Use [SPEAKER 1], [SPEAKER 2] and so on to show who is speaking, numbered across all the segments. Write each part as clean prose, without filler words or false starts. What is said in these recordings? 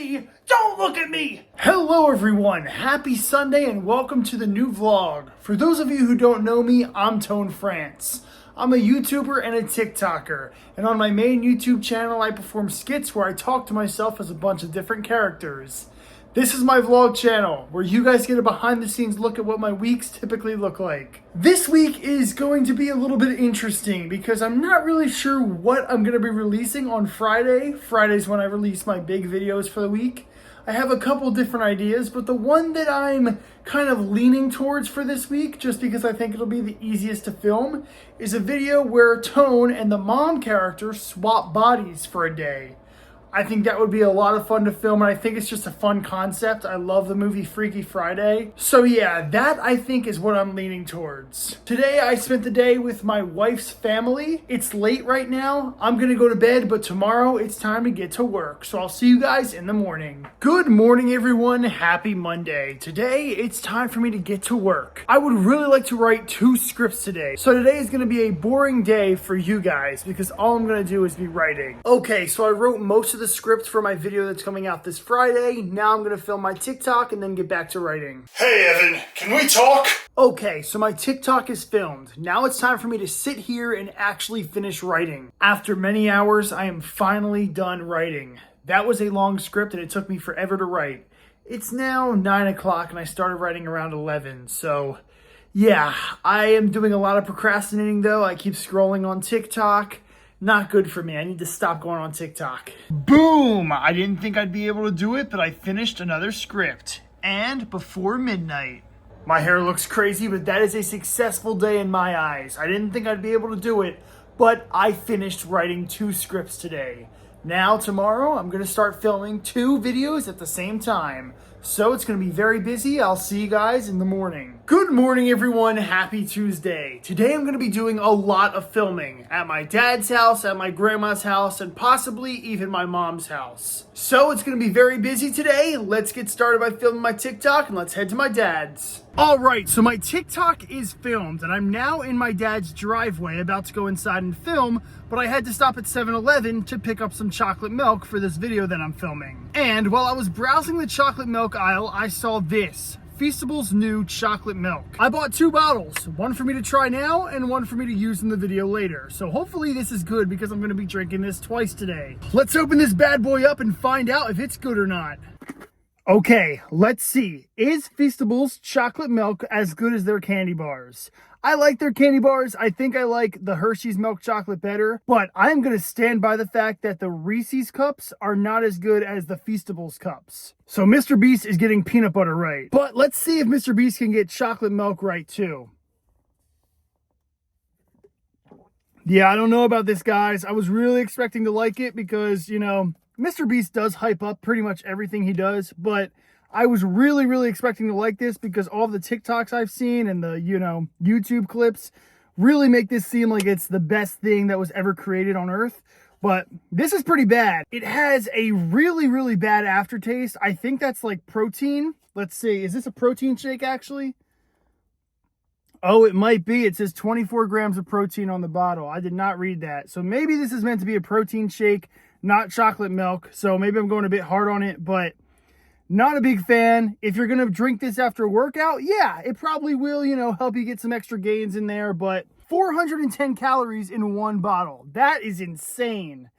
[SPEAKER 1] me! Don't look at me! Hello everyone, happy Sunday and welcome to the new vlog. For those of you who don't know me, I'm ToneFrance. I'm a YouTuber and a TikToker, and on my main YouTube channel I perform skits where I talk to myself as a bunch of different characters. This is my vlog channel, where you guys get a behind the scenes look at what my weeks typically look like. This week is going to be a little bit interesting because I'm not really sure what I'm going to be releasing on Friday. Friday's when I release my big videos for the week. I have a couple different ideas, but the one that I'm kind of leaning towards for this week, just because I think it'll be the easiest to film, is a video where Tone and the mom character swap bodies for a day. I think that would be a lot of fun to film, and I think it's just a fun concept. I love the movie Freaky Friday. So yeah, that I think is what I'm leaning towards. Today I spent the day with my wife's family. It's late right now. I'm gonna go to bed, but tomorrow it's time to get to work. So I'll see you guys in the morning. Good morning, everyone. Happy Monday. Today it's time for me to get to work. I would really like to write 2 scripts today. So today is gonna be a boring day for you guys because all I'm gonna do is be writing. Okay, so I wrote most of the script for my video that's coming out this Friday. Now I'm gonna film my TikTok and then get back to writing.
[SPEAKER 2] Hey Evan, can we talk?
[SPEAKER 1] Okay, so my TikTok is filmed. Now it's time for me to sit here and actually finish writing. After many hours, I am finally done writing. That was a long script and it took me forever to write. It's now 9 o'clock and I started writing around 11, so yeah, I am doing a lot of procrastinating though. I keep scrolling on TikTok. Not good for me. I need to stop going on TikTok. Boom! I didn't think I'd be able to do it, but I finished another script. And before midnight. My hair looks crazy, but that is a successful day in my eyes. I didn't think I'd be able to do it, but I finished writing 2 scripts today. Now, tomorrow, I'm going to start filming 2 videos at the same time. So it's going to be very busy. I'll see you guys in the morning. Good morning, everyone. Happy Tuesday. Today I'm going to be doing a lot of filming at my dad's house, at my grandma's house, and possibly even my mom's house. So it's going to be very busy today. Let's get started by filming my TikTok and let's head to my dad's. All right, so my TikTok is filmed and I'm now in my dad's driveway about to go inside and film, but I had to stop at 7-Eleven to pick up some chocolate milk for this video that I'm filming. And while I was browsing the chocolate milk aisle, I saw this. Feastables new chocolate milk. I bought 2 bottles, one for me to try now and one for me to use in the video later. So hopefully this is good because I'm going to be drinking this twice today. Let's open this bad boy up and find out if it's good or not. Okay, let's see. Is Feastables chocolate milk as good as their candy bars? I like their candy bars. I think I like the Hershey's milk chocolate better, but I'm going to stand by the fact that the Reese's cups are not as good as the Feastables cups. So Mr. Beast is getting peanut butter right. But let's see if Mr. Beast can get chocolate milk right too. Yeah, I don't know about this, guys. I was really expecting to like it because, you know, Mr. Beast does hype up pretty much everything he does, but I was really expecting to like this because all of the TikToks I've seen and the, you know, YouTube clips really make this seem like it's the best thing that was ever created on Earth. But this is pretty bad. It has a really bad aftertaste. I think that's like protein. Let's see. Is this a protein shake actually? Oh, it might be. It says 24 grams of protein on the bottle. I did not read that. So maybe this is meant to be a protein shake, not chocolate milk. So maybe I'm going a bit hard on it, but not a big fan. If you're going to drink this after a workout, yeah, it probably will, you know, help you get some extra gains in there. But 410 calories in 1 bottle. That is insane.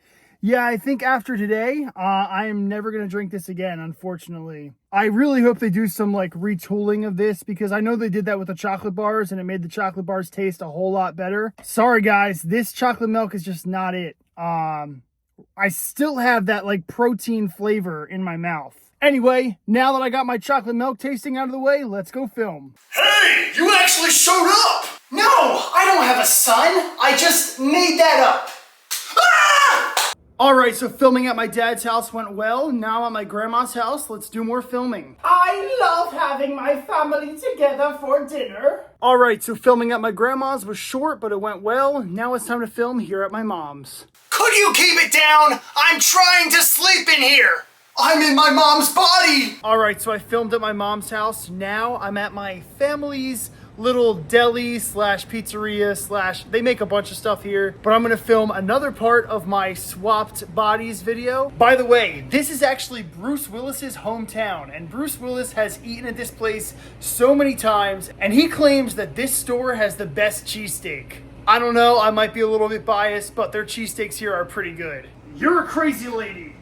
[SPEAKER 1] Yeah, I think after today, I am never going to drink this again, unfortunately. I really hope they do some like retooling of this because I know they did that with the chocolate bars and it made the chocolate bars taste a whole lot better. Sorry guys, this chocolate milk is just not it. I still have that like protein flavor in my mouth. Anyway, now that I got my chocolate milk tasting out of the way, let's go film.
[SPEAKER 2] Hey, you actually showed up!
[SPEAKER 1] No, I don't have a son. I just made that up. Ah! All right, so filming at my dad's house went well. Now at my grandma's house, let's do more filming. I love having my family together for dinner. All right, so filming at my grandma's was short, but it went well. Now it's time to film here at my mom's.
[SPEAKER 2] Could you keep it down? I'm trying to sleep in here! I'm in my mom's body!
[SPEAKER 1] All right, so I filmed at my mom's house. Now I'm at my family's little deli slash pizzeria slash, they make a bunch of stuff here, but I'm gonna film another part of my swapped bodies video. By the way, this is actually Bruce Willis's hometown, and Bruce Willis has eaten at this place so many times, and he claims that this store has the best cheesesteak. I don't know, I might be a little bit biased, but their cheesesteaks here are pretty good. You're a crazy lady.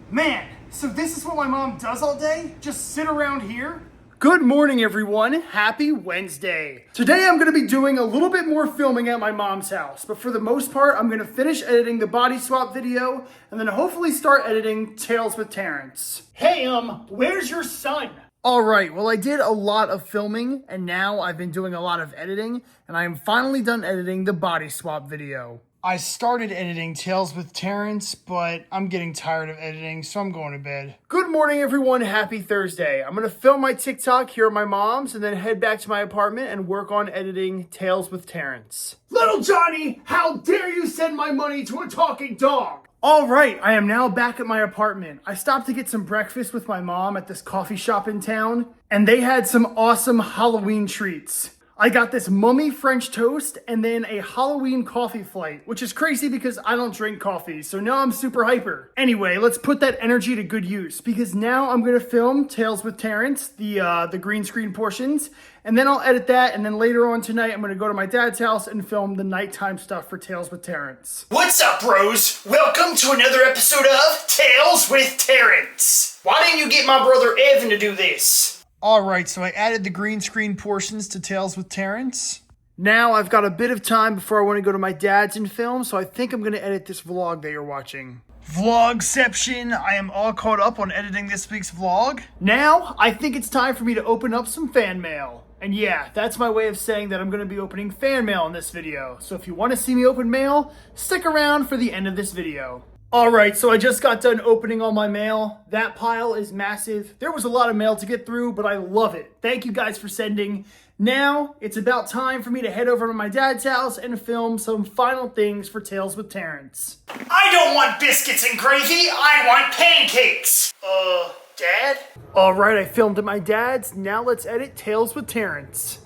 [SPEAKER 1] Man, so this is what my mom does all day? Just sit around here? Good morning, everyone. Happy Wednesday. Today I'm going to be doing a little bit more filming at my mom's house, but for the most part, I'm going to finish editing the body swap video and then hopefully start editing Tales with Terrence. Hey, where's your son? All right, well, I did a lot of filming and now I've been doing a lot of editing and I am finally done editing the body swap video. I started editing Tales with Terrence, but I'm getting tired of editing, so I'm going to bed. Good morning, everyone. Happy Thursday. I'm going to film my TikTok here at my mom's and then head back to my apartment and work on editing Tales with Terrence. Little Johnny, how dare you send my money to a talking dog? All right, I am now back at my apartment. I stopped to get some breakfast with my mom at this coffee shop in town, and they had some awesome Halloween treats. I got this mummy French toast and then a Halloween coffee flight, which is crazy because I don't drink coffee, so now I'm super hyper. Anyway, let's put that energy to good use because now I'm gonna film Tales with Terrence, the green screen portions, and then I'll edit that, and then later on tonight I'm gonna go to my dad's house and film the nighttime stuff for Tales with Terrence.
[SPEAKER 2] What's up, bros? Welcome to another episode of Tales with Terrence. Why didn't you get my brother Evan to do this?
[SPEAKER 1] Alright, so I added the green screen portions to Tales with Terrence. Now I've got a bit of time before I want to go to my dad's and film, so I think I'm going to edit this vlog that you're watching. Vlogception! I am all caught up on editing this week's vlog. Now, I think it's time for me to open up some fan mail. And yeah, that's my way of saying that I'm going to be opening fan mail in this video. So if you want to see me open mail, stick around for the end of this video. Alright, so I just got done opening all my mail. That pile is massive. There was a lot of mail to get through, but I love it. Thank you guys for sending. Now, it's about time for me to head over to my dad's house and film some final things for Tales with Terrence.
[SPEAKER 2] I don't want biscuits and gravy, I want pancakes! Dad?
[SPEAKER 1] Alright, I filmed at my dad's. Now let's edit Tales with Terrence.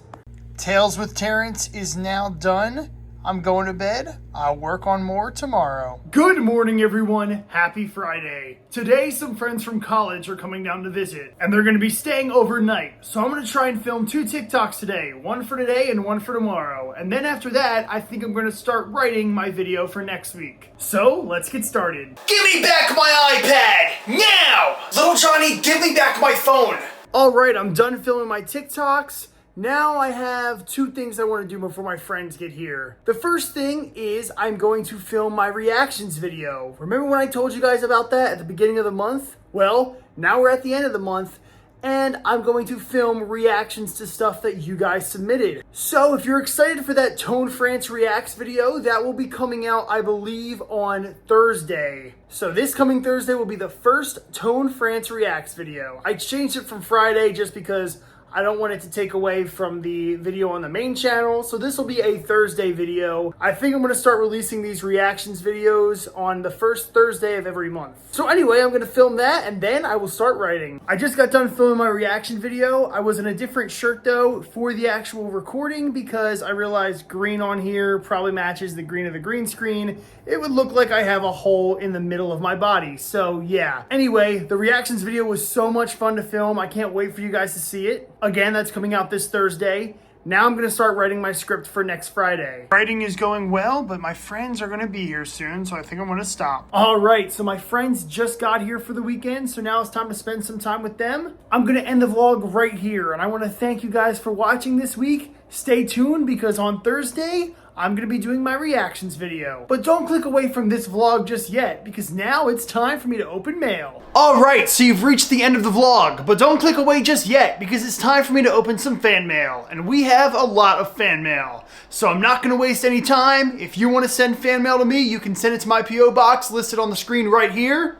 [SPEAKER 1] Tales with Terrence is now done. I'm going to bed. I'll work on more tomorrow. Good morning, everyone. Happy Friday. Today, some friends from college are coming down to visit, and they're going to be staying overnight. So I'm going to try and film 2 TikToks today, one for today and one for tomorrow. And then after that, I think I'm going to start writing my video for next week. So let's get started.
[SPEAKER 2] Give me back my iPad! Now! Little Johnny, give me back my phone!
[SPEAKER 1] All right, I'm done filming my TikToks. Now I have 2 things I want to do before my friends get here. The first thing is I'm going to film my reactions video. Remember when I told you guys about that at the beginning of the month? Well, now we're at the end of the month and I'm going to film reactions to stuff that you guys submitted. So if you're excited for that ToneFrance Reacts video, that will be coming out, I believe, on Thursday. So this coming Thursday will be the first ToneFrance Reacts video. I changed it from Friday just because I don't want it to take away from the video on the main channel, so this will be a Thursday video. I think I'm going to start releasing these reactions videos on the first Thursday of every month. So anyway, I'm going to film that and then I will start writing. I just got done filming my reaction video. I was in a different shirt though for the actual recording because I realized green on here probably matches the green of the green screen. It would look like I have a hole in the middle of my body, so yeah. Anyway, the reactions video was so much fun to film. I can't wait for you guys to see it. Again, that's coming out this Thursday. Now I'm going to start writing my script for next Friday. Writing is going well, but my friends are going to be here soon, so I think I'm going to stop. All right, so my friends just got here for the weekend, so now it's time to spend some time with them. I'm going to end the vlog right here, and I want to thank you guys for watching this week. Stay tuned because on Thursday, I'm going to be doing my reactions video. But don't click away from this vlog just yet, because now it's time for me to open mail. Alright, so you've reached the end of the vlog, but don't click away just yet, because it's time for me to open some fan mail. And we have a lot of fan mail. So I'm not going to waste any time. If you want to send fan mail to me, you can send it to my P.O. box listed on the screen right here.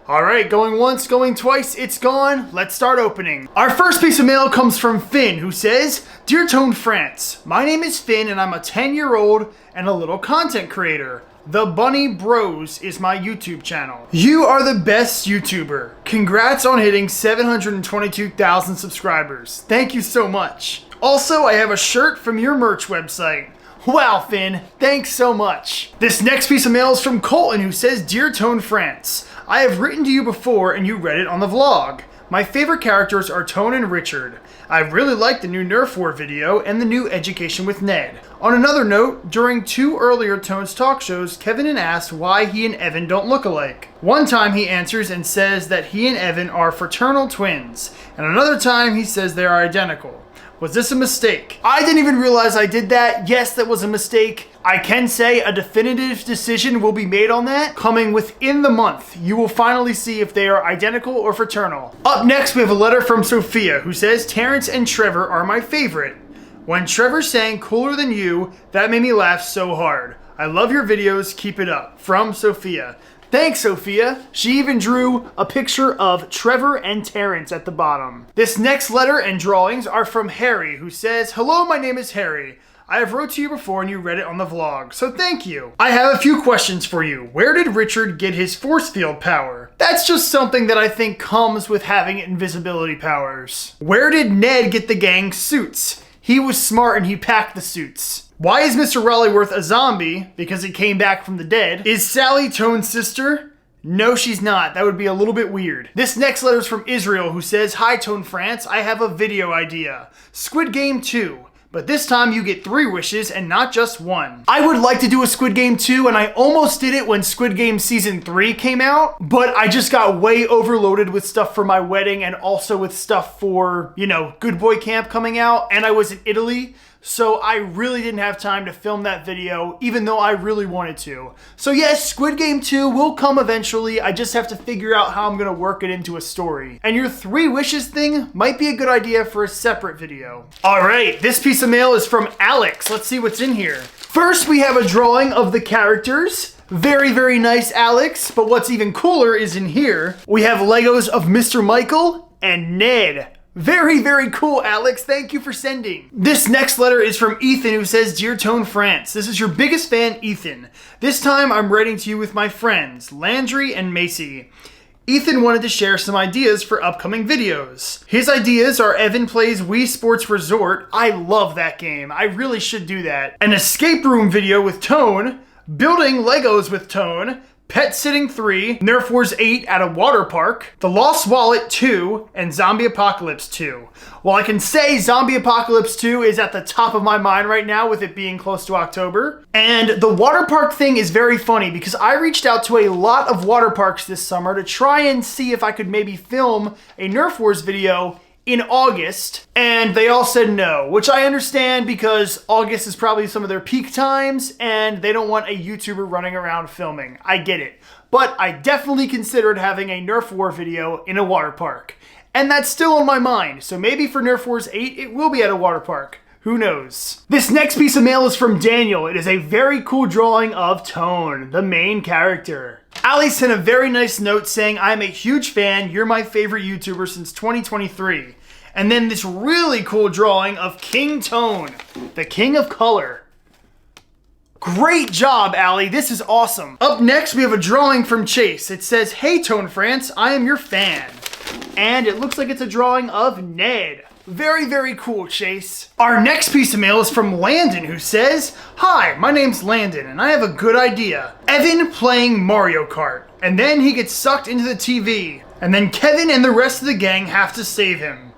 [SPEAKER 1] Alright, going once, going twice, it's gone. Let's start opening. Our first piece of mail comes from Finn, who says, "Dear ToneFrance, my name is Finn and I'm a 10-year-old and a little content creator. The Bunny Bros is my YouTube channel. You are the best YouTuber. Congrats on hitting 722,000 subscribers. Thank you so much. Also, I have a shirt from your merch website. Wow, Finn, thanks so much. This next piece of mail is from Colton, who says, Dear ToneFrance, I have written to you before and you read it on the vlog. My favorite characters are Tone and Richard. I really like the new Nerf War video and the new Education with Ned. On another note, during 2 earlier Tone's talk shows, Kevin asked why he and Evan don't look alike. One time he answers and says that he and Evan are fraternal twins, and another time he says they are identical. Was this a mistake? I didn't even realize I did that. Yes, that was a mistake. I can say a definitive decision will be made on that coming within the month. You will finally see if they are identical or fraternal. Up next, we have a letter from Sophia who says, Terrence and Trevor are my favorite. When Trevor sang Cooler Than You, that made me laugh so hard. I love your videos. Keep it up. From Sophia. Thanks, Sophia. She even drew a picture of Trevor and Terrence at the bottom. This next letter and drawings are from Harry, who says, Hello, my name is Harry. I have wrote to you before and you read it on the vlog, so thank you. I have a few questions for you. Where did Richard get his force field power? That's just something that I think comes with having invisibility powers. Where did Ned get the gang's suits? He was smart and he packed the suits. Why is Mr. Raleighworth a zombie? Because he came back from the dead. Is Sally Tone's sister? No, she's not. That would be a little bit weird. This next letter is from Israel, who says, Hi, ToneFrance. I have a video idea. Squid Game 2. But this time you get 3 wishes and not just 1. I would like to do a Squid Game 2, and I almost did it when Squid Game Season 3 came out, but I just got way overloaded with stuff for my wedding and also with stuff for, Good Boy Camp coming out, and I was in Italy, so I really didn't have time to film that video, even though I really wanted to. So yes, Squid Game 2 will come eventually. I just have to figure out how I'm gonna work it into a story. And your 3 wishes thing might be a good idea for a separate video. All right, this piece of mail is from Alex. Let's see what's in here. First, we have a drawing of the characters. Very, very nice, Alex. But what's even cooler is in here, we have Legos of Mr. Michael and Ned. Very, very cool, Alex. Thank you for sending. This next letter is from Ethan, who says, Dear ToneFrance, this is your biggest fan, Ethan. This time I'm writing to you with my friends, Landry and Macy. Ethan wanted to share some ideas for upcoming videos. His ideas are Evan plays Wii Sports Resort. I love that game. I really should do that. An escape room video with Tone, building Legos with Tone, Pet Sitting 3, Nerf Wars 8 at a water park, The Lost Wallet 2, and Zombie Apocalypse 2. While I can say Zombie Apocalypse 2 is at the top of my mind right now with it being close to October. And the water park thing is very funny because I reached out to a lot of water parks this summer to try and see if I could maybe film a Nerf Wars video in August, and they all said no, which I understand because August is probably some of their peak times and they don't want a YouTuber running around filming. I get it. But I definitely considered having a Nerf War video in a water park. And that's still on my mind, so maybe for Nerf Wars 8 it will be at a water park. Who knows? This next piece of mail is from Daniel. It is a very cool drawing of Tone, the main character. Ali sent a very nice note saying, I'm a huge fan, you're my favorite YouTuber since 2023. And then this really cool drawing of King Tone, the king of color. Great job, Ali. This is awesome. Up next, we have a drawing from Chase. It says, Hey, ToneFrance, I am your fan. And it looks like it's a drawing of Ned. Very, very cool, Chase. Our next piece of mail is from Landon, who says, Hi, my name's Landon, and I have a good idea. Evan playing Mario Kart, and then he gets sucked into the TV, and then Kevin and the rest of the gang have to save him.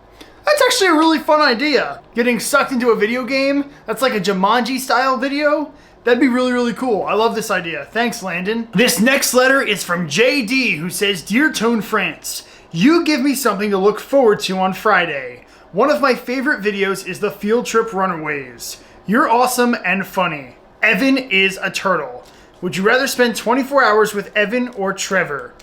[SPEAKER 1] That's actually a really fun idea. Getting sucked into a video game that's like a Jumanji-style video. That'd be really, really cool. I love this idea. Thanks, Landon. This next letter is from JD, who says, Dear ToneFrance, you give me something to look forward to on Friday. One of my favorite videos is the Field Trip Runaways. You're awesome and funny. Evan is a turtle. Would you rather spend 24 hours with Evan or Trevor?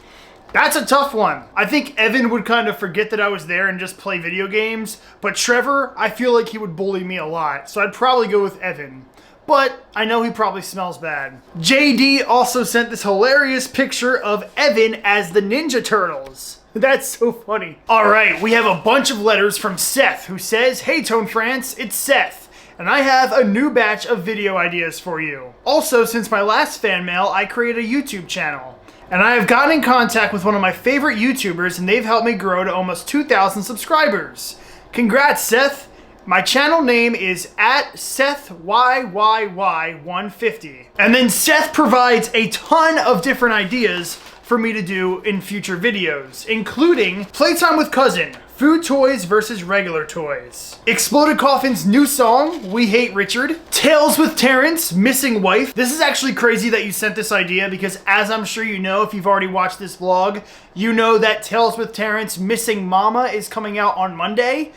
[SPEAKER 1] That's a tough one. I think Evan would kind of forget that I was there and just play video games, but Trevor, I feel like he would bully me a lot, so I'd probably go with Evan. But I know he probably smells bad. JD also sent this hilarious picture of Evan as the Ninja Turtles. That's so funny. All right, we have a bunch of letters from Seth, who says, Hey, ToneFrance, it's Seth, and I have a new batch of video ideas for you. Also, since my last fan mail, I created a YouTube channel, and I have gotten in contact with one of my favorite YouTubers, and they've helped me grow to almost 2,000 subscribers. Congrats, Seth. My channel name is at SethYYY150. And then Seth provides a ton of different ideas for me to do in future videos, including Playtime with Cousin, Food Toys versus Regular Toys, Exploded Coffin's new song, We Hate Richard, Tales with Terrence, Missing Wife. This is actually crazy that you sent this idea because, as I'm sure you know if you've already watched this vlog, you know that Tales with Terrence, Missing Mama is coming out on Monday.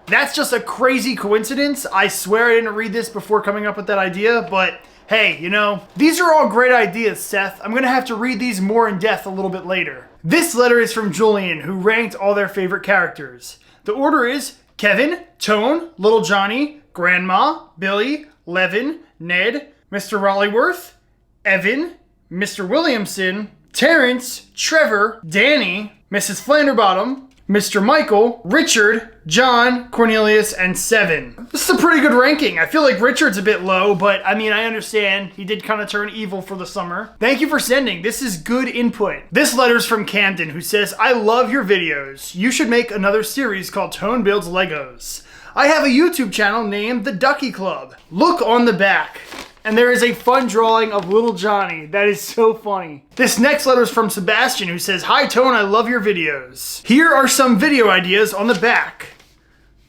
[SPEAKER 1] That's just a crazy coincidence. I swear I didn't read this before coming up with that idea, but hey, you know, these are all great ideas, Seth. I'm gonna have to read these more in depth a little bit later. This letter is from Julian, who ranked all their favorite characters. The order is Kevin, Tone, Little Johnny, Grandma, Billy, Levin, Ned, Mr. Rollyworth, Evan, Mr. Williamson, Terrence, Trevor, Danny, Mrs. Flanderbottom, Mr. Michael, Richard, John, Cornelius, and Seven. This is a pretty good ranking. I feel like Richard's a bit low, but I mean, I understand. He did kind of turn evil for the summer. Thank you for sending. This is good input. This letter's from Camden, who says, I love your videos. You should make another series called Tone Builds Legos. I have a YouTube channel named The Ducky Club. Look on the back. And there is a fun drawing of Little Johnny. That is so funny. This next letter is from Sebastian, who says, Hi Tone, I love your videos. Here are some video ideas on the back.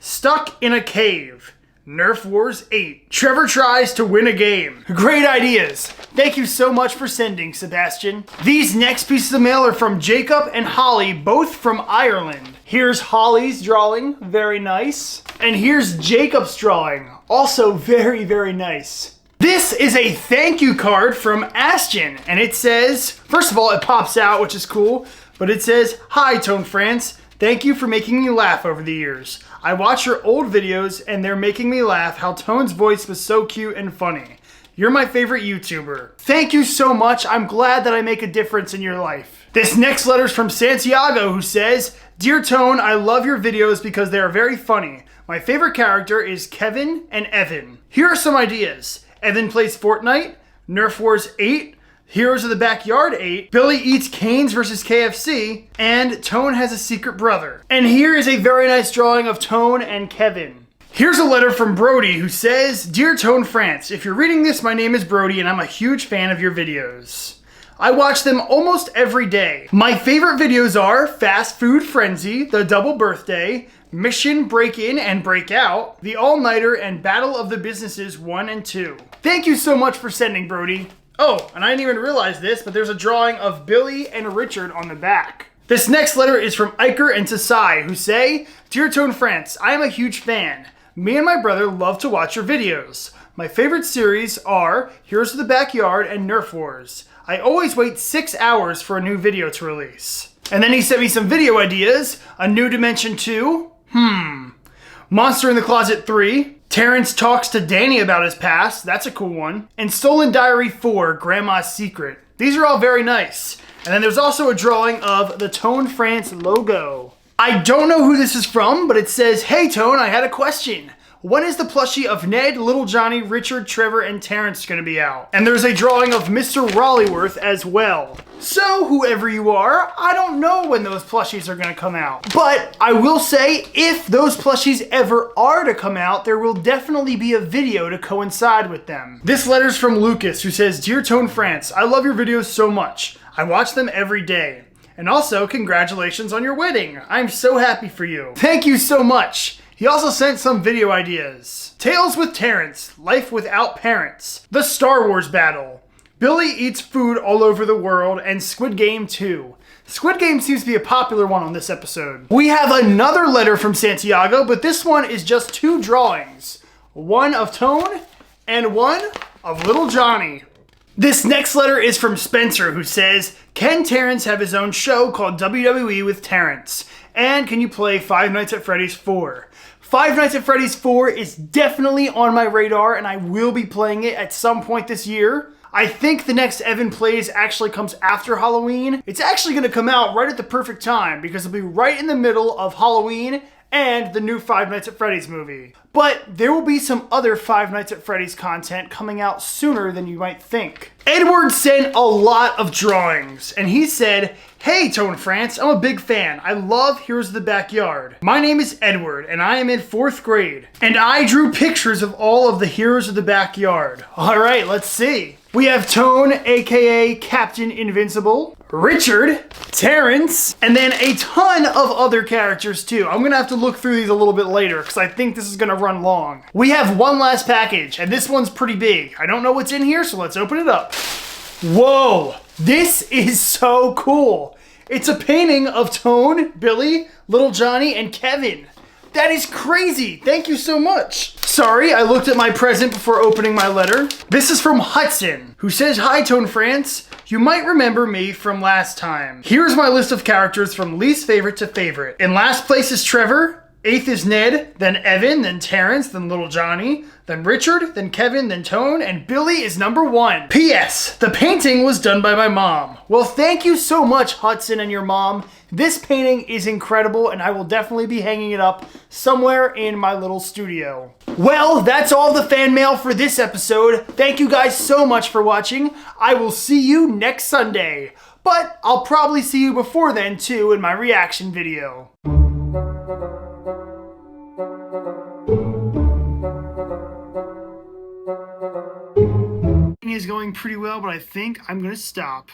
[SPEAKER 1] Stuck in a Cave. Nerf Wars 8. Trevor tries to win a game. Great ideas. Thank you so much for sending, Sebastian. These next pieces of mail are from Jacob and Holly, both from Ireland. Here's Holly's drawing, very nice. And here's Jacob's drawing, also very, very nice. This is a thank you card from Ashton, and it says, first of all, it pops out, which is cool, but it says, Hi, ToneFrance. Thank you for making me laugh over the years. I watch your old videos, and they're making me laugh how Tone's voice was so cute and funny. You're my favorite YouTuber. Thank you so much. I'm glad that I make a difference in your life. This next letter is from Santiago, who says, Dear Tone, I love your videos because they are very funny. My favorite character is Kevin and Evan. Here are some ideas. Evan plays Fortnite, Nerf Wars 8, Heroes of the Backyard 8, Billy eats Canes versus KFC, and Tone has a secret brother. And here is a very nice drawing of Tone and Kevin. Here's a letter from Brody, who says, Dear ToneFrance, if you're reading this, my name is Brody and I'm a huge fan of your videos. I watch them almost every day. My favorite videos are Fast Food Frenzy, The Double Birthday, Mission Break-In and Break-Out, The All-Nighter, and Battle of the Businesses 1 and 2. Thank you so much for sending, Brody. Oh, and I didn't even realize this, but there's a drawing of Billy and Richard on the back. This next letter is from Iker and Tasai, who say, Dear ToneFrance, I am a huge fan. Me and my brother love to watch your videos. My favorite series are Heroes of the Backyard and Nerf Wars. I always wait 6 hours for a new video to release. And then he sent me some video ideas. A New Dimension 2. Monster in the Closet 3. Terrence talks to Danny about his past. That's a cool one. And Stolen Diary 4, Grandma's Secret. These are all very nice. And then there's also a drawing of the ToneFrance logo. I don't know who this is from, but it says, Hey Tone, I had a question. When is the plushie of Ned, Little Johnny, Richard, Trevor, and Terrence going to be out? And there's a drawing of Mr. Rollyworth as well. So, whoever you are, I don't know when those plushies are going to come out. But I will say, if those plushies ever are to come out, there will definitely be a video to coincide with them. This letter's from Lucas, who says, Dear ToneFrance, I love your videos so much. I watch them every day. And also, congratulations on your wedding. I'm so happy for you. Thank you so much. He also sent some video ideas. Tales with Terrence, Life Without Parents, The Star Wars Battle, Billy Eats Food All Over the World, and Squid Game 2. Squid Game seems to be a popular one on this episode. We have another letter from Santiago, but this one is just 2 drawings. One of Tone and one of Little Johnny. This next letter is from Spencer, who says, Can Terrence have his own show called WWE with Terrence? And can you play Five Nights at Freddy's 4? Five Nights at Freddy's 4 is definitely on my radar, and I will be playing it at some point this year. I think the next Evan Plays actually comes after Halloween. It's actually going to come out right at the perfect time, because it'll be right in the middle of Halloween and the new Five Nights at Freddy's movie. But there will be some other Five Nights at Freddy's content coming out sooner than you might think. Edward sent a lot of drawings, and he said, "Hey ToneFrance, I'm a big fan. I love Heroes of the Backyard. My name is Edward, and I am in 4th grade. And I drew pictures of all of the Heroes of the Backyard." Alright, let's see. We have Tone, aka Captain Invincible, Richard, Terrence, and then a ton of other characters too. I'm gonna have to look through these a little bit later because I think this is gonna run long. We have one last package, and this one's pretty big. I don't know what's in here, so let's open it up. Whoa, this is so cool. It's a painting of Tone, Billy, Little Johnny, and Kevin. That is crazy. Thank you so much. Sorry, I looked at my present before opening my letter. This is from Hudson, who says, "Hi ToneFrance. You might remember me from last time. Here's my list of characters from least favorite to favorite. In last place is Trevor. 8th is Ned, then Evan, then Terrence, then Little Johnny, then Richard, then Kevin, then Tone, and Billy is number 1. P.S. The painting was done by my mom." Well, thank you so much, Hudson and your mom. This painting is incredible, and I will definitely be hanging it up somewhere in my little studio. Well, that's all the fan mail for this episode. Thank you guys so much for watching. I will see you next Sunday. But I'll probably see you before then, too, in my reaction video. Is going pretty well, but I think I'm gonna stop.